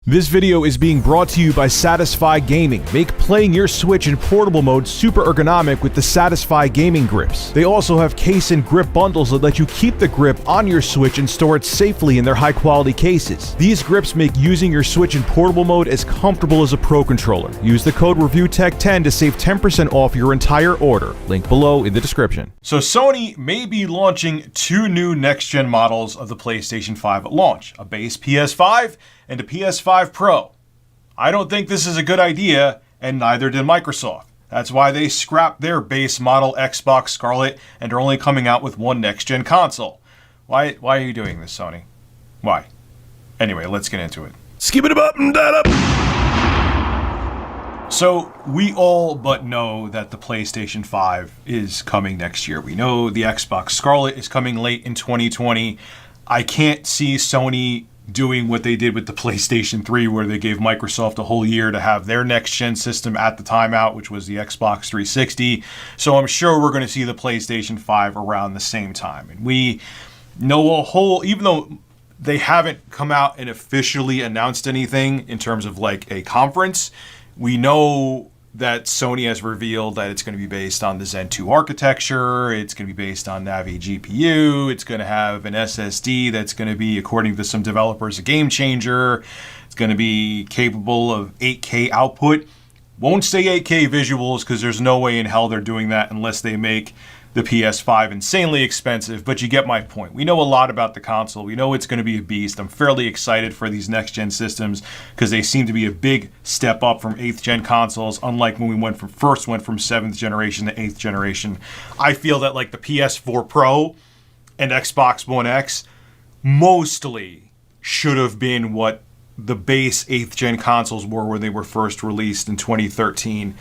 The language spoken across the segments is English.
This video is being brought to you by Satisfy Gaming. Make playing your Switch in portable mode super ergonomic with the Satisfy Gaming grips. They also have case and grip bundles that let you keep the grip on your Switch and store it safely in their high-quality cases. These grips make using your Switch in portable mode as comfortable as a Pro controller. Use the code ReviewTech10 to save 10% off your entire order. Link below in the description. So Sony may be launching two new next-gen models of the PlayStation 5 at launch, a base PS5 and a PS5 Pro. I don't think this is a good idea, and neither did Microsoft. That's why they scrapped their base model Xbox Scarlet and are only coming out with one next-gen console. Why are you doing this, Sony? Why? Anyway, let's get into it. Skip it up and that up! So, we all but know that the PlayStation 5 is coming next year. We know the Xbox Scarlet is coming late in 2020. I can't see Sony doing what they did with the PlayStation 3, where they gave Microsoft a whole year to have their next-gen system at the time out, which was the Xbox 360. So I'm sure we're going to see the PlayStation 5 around the same time. And we know even though they haven't come out and officially announced anything in terms of like a conference, we know that Sony has revealed that it's going to be based on the Zen 2 architecture, it's going to be based on Navi GPU, it's going to have an SSD that's going to be, according to some developers, a game changer, it's going to be capable of 8K output. Won't say 8K visuals because there's no way in hell they're doing that unless they make the PS5 insanely expensive, but you get my point. We know a lot about the console. We know it's going to be a beast. I'm fairly excited for these next-gen systems because they seem to be a big step up from 8th-gen consoles, unlike when we first went from 7th generation to 8th generation. I feel that like the PS4 Pro and Xbox One X mostly should have been what the base 8th-gen consoles were when they were first released in 2013,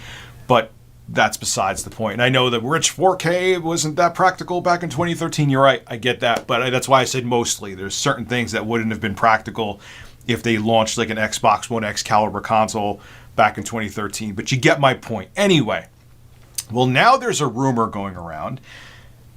but that's besides the point. And I know that rich 4K wasn't that practical back in 2013. You're right, I get that. But that's why I said mostly. There's certain things that wouldn't have been practical if they launched like an Xbox One X caliber console back in 2013. But you get my point. Anyway, well, now there's a rumor going around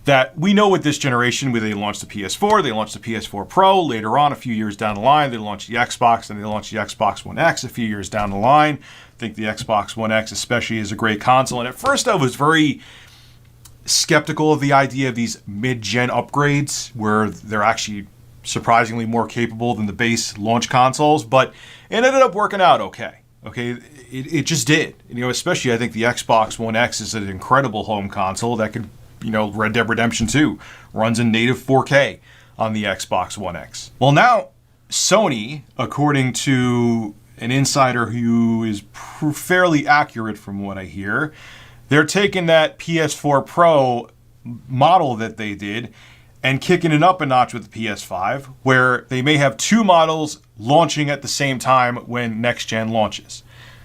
that we know with this generation, where they launched the PS4, they launched the PS4 Pro. Later on, a few years down the line, they launched the Xbox, and they launched the Xbox One X a few years down the line. I think the Xbox One X especially is a great console. And at first I was very skeptical of the idea of these mid-gen upgrades where they're actually surprisingly more capable than the base launch consoles, but it ended up working out okay. It just did. Especially I think the Xbox One X is an incredible home console that could, Red Dead Redemption 2 runs in native 4K on the Xbox One X. Well, now Sony, according to an insider who is fairly accurate from what I hear, they're taking that PS4 Pro model that they did and kicking it up a notch with the PS5, where they may have two models launching at the same time when next gen launches.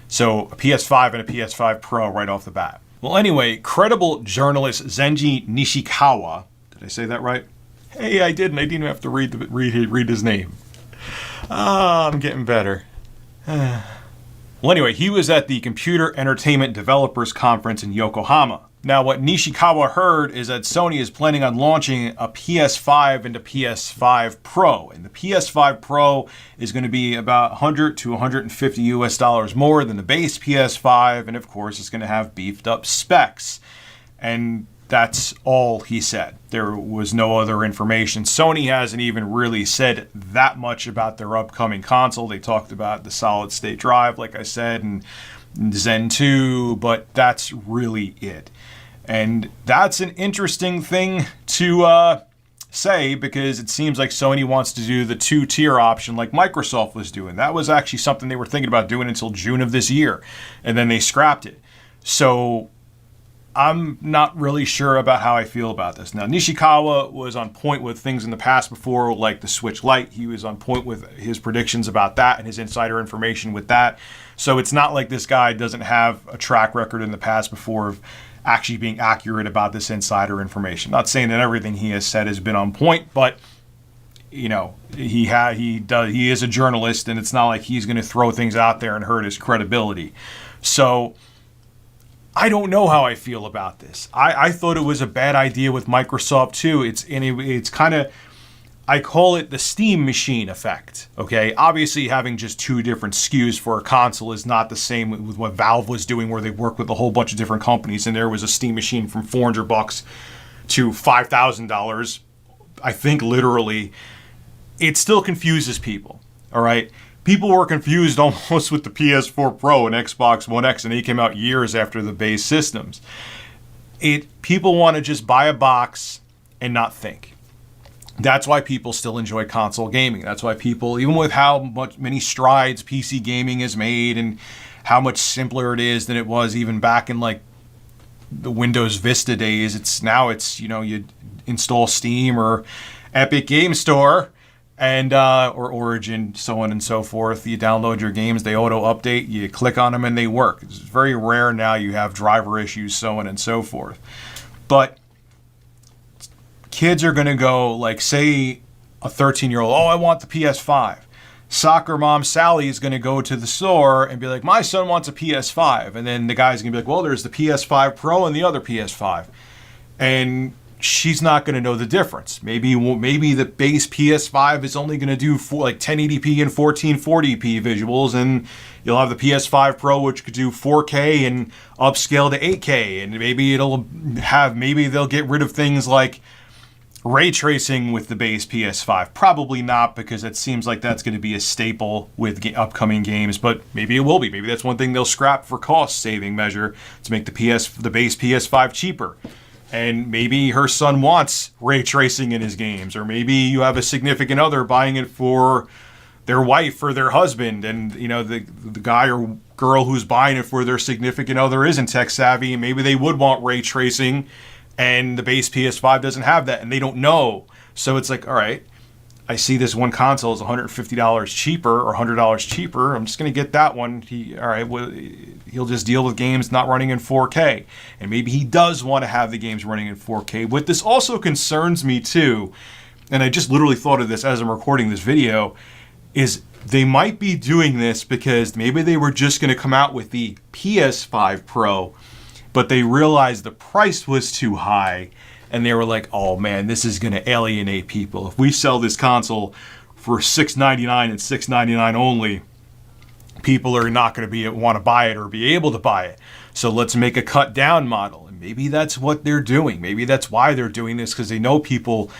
So a PS5 and a PS5 Pro right off the bat. Well, anyway, credible journalist Zenji Nishikawa, did I say that right? Hey, I didn't. I didn't even have to read his name. I'm getting better. Well, anyway, he was at the Computer Entertainment Developers Conference in Yokohama. Now, what Nishikawa heard is that Sony is planning on launching a PS5 and a PS5 Pro. And the PS5 Pro is going to be about $100 to $150 more than the base PS5. And of course, it's going to have beefed up specs. And that's all he said. There was no other information. Sony hasn't even really said that much about their upcoming console. They talked about the solid state drive, like I said, and Zen 2, but that's really it. And that's an interesting thing to say, because it seems like Sony wants to do the two-tier option like Microsoft was doing. That was actually something they were thinking about doing until June of this year, and then they scrapped it. So I'm not really sure about how I feel about this. Now, Nishikawa was on point with things in the past before, like the Switch Lite. He was on point with his predictions about that and his insider information with that. So it's not like this guy doesn't have a track record in the past before of actually being accurate about this insider information. Not saying that everything he has said has been on point, but he is a journalist, and it's not like he's going to throw things out there and hurt his credibility. So I don't know how I feel about this. I thought it was a bad idea with Microsoft too. It's kind of, I call it the Steam machine effect, okay? Obviously, having just 2 different SKUs for a console is not the same with what Valve was doing, where they worked with a whole bunch of different companies, and there was a Steam machine from $400 to $5,000. I think literally, it still confuses people, all right? People were confused almost with the PS4 Pro and Xbox One X, and they came out years after the base systems. People want to just buy a box and not think. That's why people still enjoy console gaming. That's why people, even with many strides PC gaming has made and how much simpler it is than it was even back in like the Windows Vista days. It's you install Steam or Epic Game Store and or Origin, so on and so forth. You download your games, they auto update, you click on them and they work. It's very rare now you have driver issues, so on and so forth. But kids are going to go, like, say a 13-year-old, oh, I want the PS5. Soccer mom Sally is going to go to the store and be like, my son wants a PS5. And then the guy's going to be like, well, there's the PS5 Pro and the other PS5. And she's not going to know the difference. Maybe the base PS5 is only going to do 1080p and 1440p visuals, and you'll have the PS5 Pro, which could do 4K and upscale to 8K. And maybe they'll get rid of things like ray tracing with the base PS5. Probably not, because it seems like that's going to be a staple with upcoming games, but maybe it will be. Maybe that's one thing they'll scrap for cost-saving measure to make the base PS5 cheaper. And maybe her son wants ray tracing in his games, or maybe you have a significant other buying it for their wife or their husband, and the guy or girl who's buying it for their significant other isn't tech savvy, and maybe they would want ray tracing, and the base PS5 doesn't have that, and they don't know. So it's like, all right, I see this one console is $150 cheaper or $100 cheaper. I'm just going to get that one. He'll just deal with games not running in 4K. And maybe he does want to have the games running in 4K. What this also concerns me too, and I just literally thought of this as I'm recording this video, is they might be doing this because maybe they were just going to come out with the PS5 Pro, but they realized the price was too high, and they were like, oh man, this is going to alienate people. If we sell this console for $699 and $699 only, people are not going to want to buy it or be able to buy it. So let's make a cut down model. And maybe that's what they're doing. Maybe that's why they're doing this, because they know people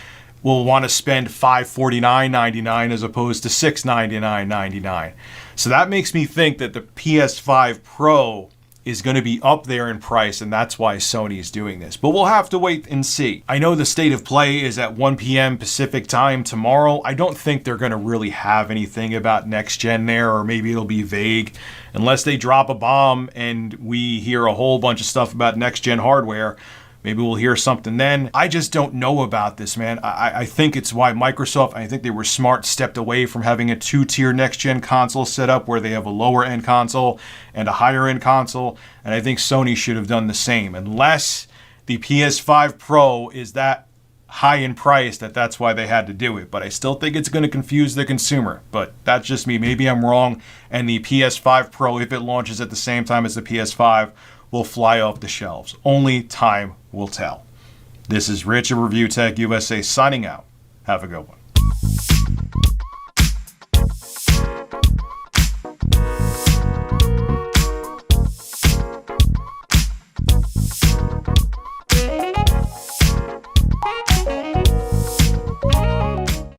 will want to spend $549.99 as opposed to $699.99. So that makes me think that the PS5 Pro is going to be up there in price, and that's why Sony is doing this. But we'll have to wait and see. I know the state of play is at 1 p.m. Pacific time tomorrow. I don't think they're going to really have anything about next gen there, or maybe it'll be vague, unless they drop a bomb and we hear a whole bunch of stuff about next gen hardware. Maybe we'll hear something then. I just don't know about this, man. I think it's why Microsoft, I think they were smart, stepped away from having a 2-tier next-gen console set up where they have a lower-end console and a higher-end console. And I think Sony should have done the same. Unless the PS5 Pro is that high in price that's why they had to do it. But I still think it's going to confuse the consumer. But that's just me. Maybe I'm wrong. And the PS5 Pro, if it launches at the same time as the PS5, will fly off the shelves. Only time will tell. This is Rich of Review Tech USA signing out. Have a good one.